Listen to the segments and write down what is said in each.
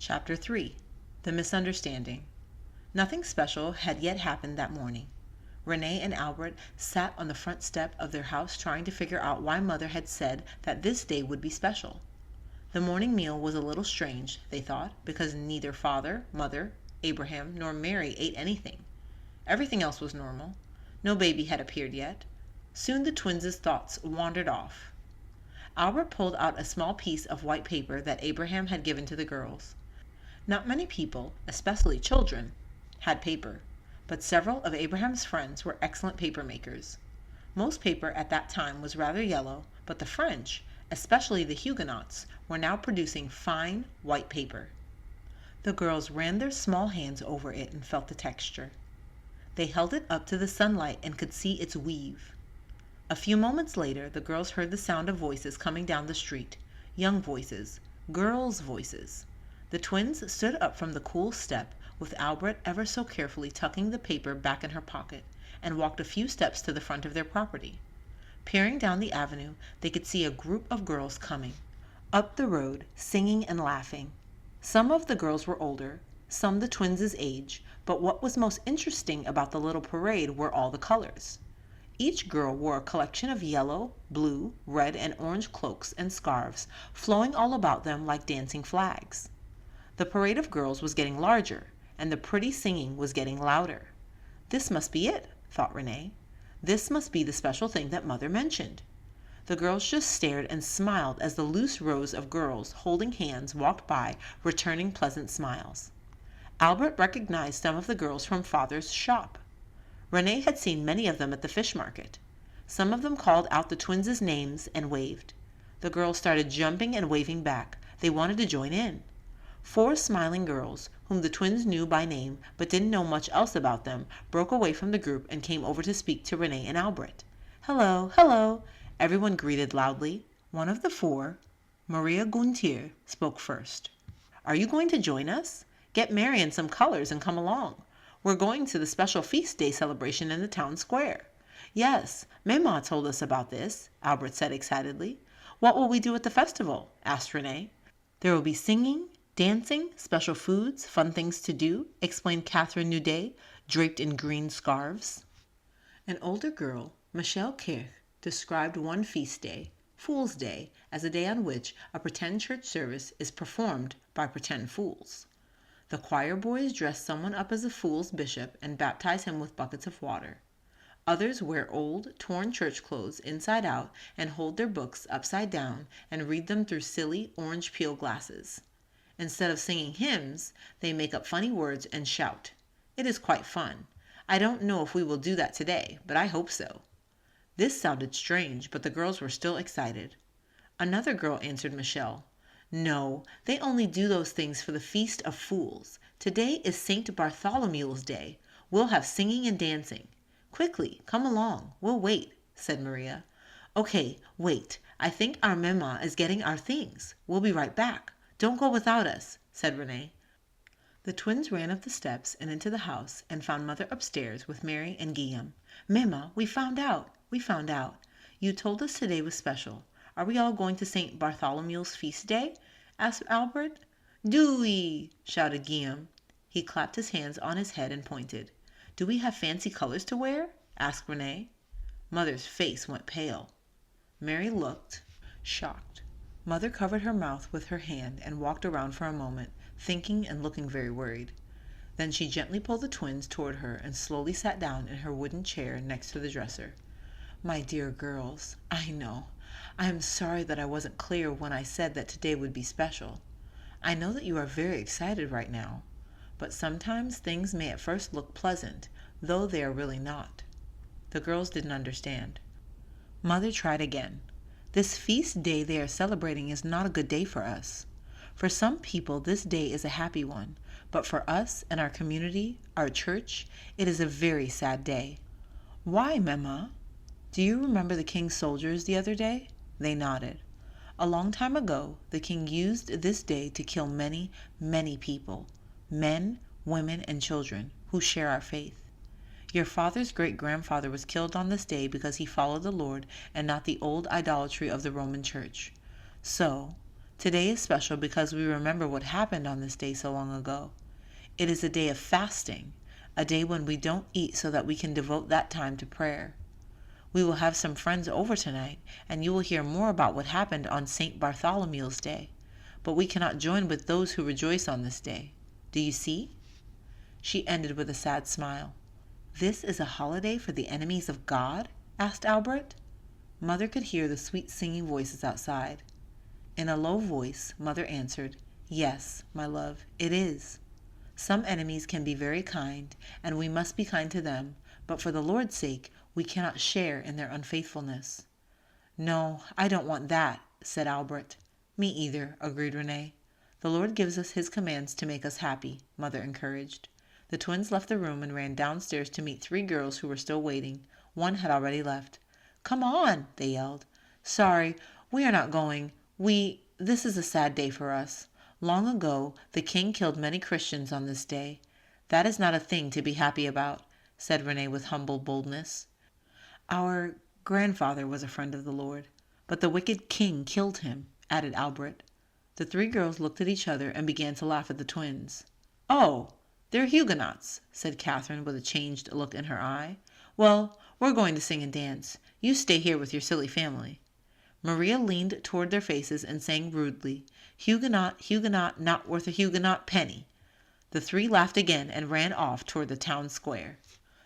Chapter 3. The Misunderstanding. Nothing special had yet happened that morning. Renee and Albert sat on the front step of their house trying to figure out why Mother had said that this day would be special. The morning meal was a little strange, they thought, because neither Father, Mother, Abraham, nor Mary ate anything. Everything else was normal. No baby had appeared yet. Soon the twins' thoughts wandered off. Albert pulled out a small piece of white paper that Abraham had given to the girls. Not many people, especially children, had paper, but several of Abraham's friends were excellent paper makers. Most paper at that time was rather yellow, but the French, especially the Huguenots, were now producing fine white paper. The girls ran their small hands over it and felt the texture. They held it up to the sunlight and could see its weave. A few moments later, the girls heard the sound of voices coming down the street, young voices, girls' voices. The twins stood up from the cool step, with Albert ever so carefully tucking the paper back in her pocket, and walked a few steps to the front of their property. Peering down the avenue, they could see a group of girls coming up the road, singing and laughing. Some of the girls were older, some the twins' age, but what was most interesting about the little parade were all the colors. Each girl wore a collection of yellow, blue, red, and orange cloaks and scarves, flowing all about them like dancing flags. The parade of girls was getting larger, and the pretty singing was getting louder. This must be it, thought Renee. This must be the special thing that Mother mentioned. The girls just stared and smiled as the loose rows of girls holding hands walked by, returning pleasant smiles. Albert recognized some of the girls from Father's shop. Renee had seen many of them at the fish market. Some of them called out the twins' names and waved. The girls started jumping and waving back. They wanted to join in. 4 smiling girls, whom the twins knew by name but didn't know much else about them, broke away from the group and came over to speak to Renee and Albert. "Hello, hello," everyone greeted loudly. One of the 4, Maria Guntier, spoke first. "Are you going to join us? Get merry in some colors and come along. We're going to the special feast day celebration in the town square." "Yes, Mama told us about this," Albert said excitedly. "What will we do at the festival?" asked Renee. "There will be singing, dancing, special foods, fun things to do," explained Catherine Naudet, draped in green scarves. An older girl, Michelle Kirch, described one feast day, Fool's Day, as a day on which a pretend church service is performed by pretend fools. The choir boys dress someone up as a fool's bishop and baptize him with buckets of water. Others wear old, torn church clothes inside out and hold their books upside down and read them through silly orange peel glasses. Instead of singing hymns, they make up funny words and shout. It is quite fun. I don't know if we will do that today, but I hope so. This sounded strange, but the girls were still excited. Another girl answered Michelle. "No, they only do those things for the Feast of Fools. Today is St. Bartholomew's Day. We'll have singing and dancing. Quickly, come along. We'll wait," said Maria. "Okay, wait. I think our Mama is getting our things. We'll be right back. Don't go without us," said Renee. The twins ran up the steps and into the house and found Mother upstairs with Mary and Guillaume. "Mama, we found out. You told us today was special. Are we all going to St. Bartholomew's feast day?" asked Albert. "Do we?" shouted Guillaume. He clapped his hands on his head and pointed. "Do we have fancy colors to wear?" asked Renee. Mother's face went pale. Mary looked shocked. Mother covered her mouth with her hand and walked around for a moment, thinking and looking very worried. Then she gently pulled the twins toward her and slowly sat down in her wooden chair next to the dresser. "My dear girls, I know. I am sorry that I wasn't clear when I said that today would be special. I know that you are very excited right now, but sometimes things may at first look pleasant, though they are really not." The girls didn't understand. Mother tried again. "This feast day they are celebrating is not a good day for us. For some people this day is a happy one, but for us and our community, our church, it is a very sad day." "Why, Mama? Do you remember the king's soldiers the other day?" They nodded. "A long time ago, the king used this day to kill many, many people, men, women, and children, who share our faith. Your father's great-grandfather was killed on this day because he followed the Lord and not the old idolatry of the Roman Church. So, Today is special because we remember what happened on this day so long ago. It is a day of fasting, a day when we don't eat so that we can devote that time to prayer. We will have some friends over tonight, and you will hear more about what happened on St. Bartholomew's Day. But we cannot join with those who rejoice on this day. Do you see? She ended with a sad smile. This is a holiday for the enemies of God? Asked Albert. Mother could hear the sweet singing voices outside. In a low voice, Mother answered, Yes, my love, it is. Some enemies can be very kind, and we must be kind to them, but for the Lord's sake, we cannot share in their unfaithfulness. No, I don't want that, said Albert. Me either, agreed Renee. The Lord gives us his commands to make us happy, Mother encouraged. The twins left the room and ran downstairs to meet 3 girls who were still waiting. One had already left. Come on, they yelled. Sorry, we are not going. This is a sad day for us. Long ago, the king killed many Christians on this day. That is not a thing to be happy about, said Renee with humble boldness. Our grandfather was a friend of the Lord, but the wicked king killed him, added Albert. The 3 girls looked at each other and began to laugh at the twins. Oh, they're Huguenots, said Catherine with a changed look in her eye. Well, we're going to sing and dance. You stay here with your silly family. Maria leaned toward their faces and sang rudely, Huguenot, Huguenot, not worth a Huguenot penny. The 3 laughed again and ran off toward the town square.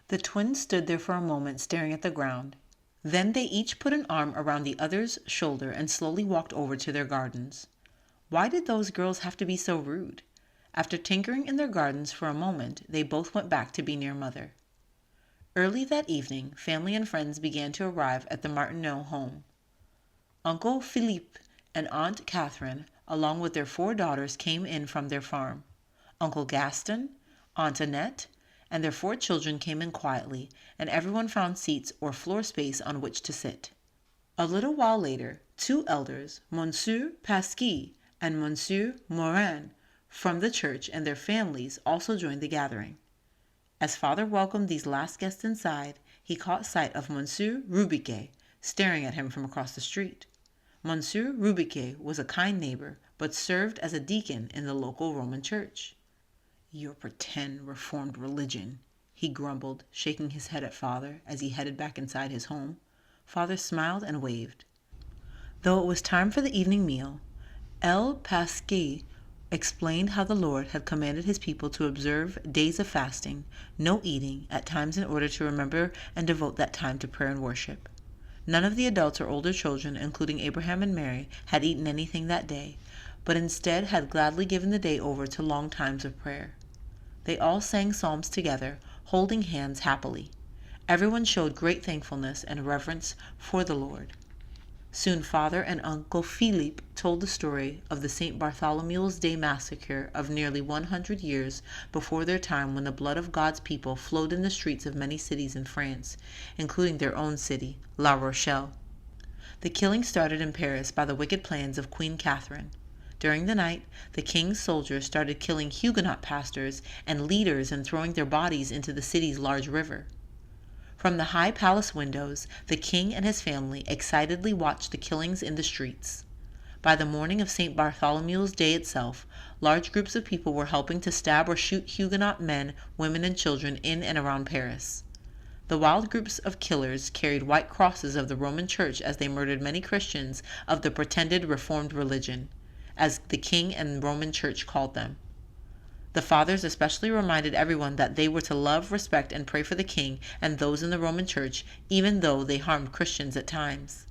The twins stood there for a moment staring at the ground. Then they each put an arm around the other's shoulder and slowly walked over to their gardens. Why did those girls have to be so rude? After tinkering in their gardens for a moment, they both went back to be near Mother. Early that evening, family and friends began to arrive at the Martineau home. Uncle Philippe and Aunt Catherine, along with their 4 daughters, came in from their farm. Uncle Gaston, Aunt Annette, and their 4 children came in quietly, and everyone found seats or floor space on which to sit. A little while later, 2 elders, Monsieur Pasquier and Monsieur Morin, from the church and their families also joined the gathering. As Father welcomed these last guests inside, he caught sight of Monsieur Rubiquet staring at him from across the street. Monsieur Rubiquet was a kind neighbor, but served as a deacon in the local Roman church. Your pretend reformed religion, he grumbled, shaking his head at Father as he headed back inside his home. Father smiled and waved. Though it was time for the evening meal, El Pasquier explained how the Lord had commanded his people to observe days of fasting, no eating, at times in order to remember and devote that time to prayer and worship. None of the adults or older children, including Abraham and Mary, had eaten anything that day, but instead had gladly given the day over to long times of prayer. They all sang psalms together, holding hands happily. Everyone showed great thankfulness and reverence for the Lord. Soon Father and Uncle Philippe told the story of the St. Bartholomew's Day massacre of nearly 100 years before their time, when the blood of God's people flowed in the streets of many cities in France, including their own city, La Rochelle. The killing started in Paris by the wicked plans of Queen Catherine. During the night, the king's soldiers started killing Huguenot pastors and leaders and throwing their bodies into the city's large river. From the high palace windows, the king and his family excitedly watched the killings in the streets. By the morning of St. Bartholomew's Day itself, large groups of people were helping to stab or shoot Huguenot men, women, and children in and around Paris. The wild groups of killers carried white crosses of the Roman Church as they murdered many Christians of the pretended Reformed religion, as the king and Roman Church called them. The fathers especially reminded everyone that they were to love, respect, and pray for the king and those in the Roman Church, even though they harmed Christians at times.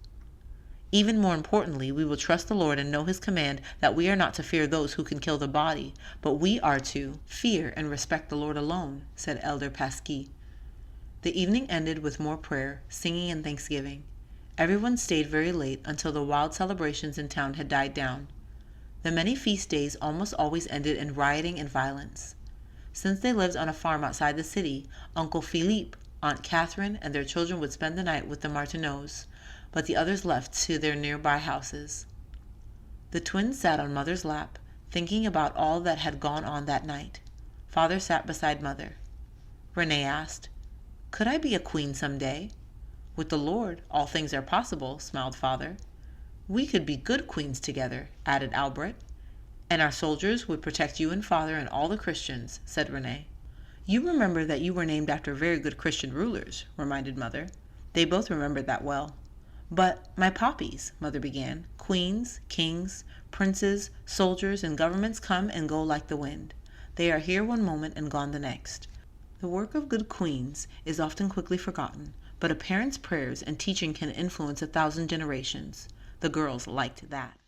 Even more importantly, we will trust the Lord and know his command that we are not to fear those who can kill the body, but we are to fear and respect the Lord alone, said Elder Pasquier. The evening ended with more prayer, singing, and thanksgiving. Everyone stayed very late until the wild celebrations in town had died down. The many feast days almost always ended in rioting and violence. Since they lived on a farm outside the city, Uncle Philippe, Aunt Catherine, and their children would spend the night with the Martineaus, but the others left to their nearby houses. The twins sat on Mother's lap, thinking about all that had gone on that night. Father sat beside Mother. Renee asked, "Could I be a queen some day?" "With the Lord, all things are possible," smiled Father. We could be good queens together, added Albert. And our soldiers would protect you and father and all the Christians, said Renee. You remember that you were named after very good Christian rulers, reminded Mother. They both remembered that well. But my poppies, Mother began. Queens, kings, princes, soldiers, and governments come and go like the wind. They are here one moment and gone the next. The work of good queens is often quickly forgotten, but a parent's prayers and teaching can influence 1,000 generations. The girls liked that.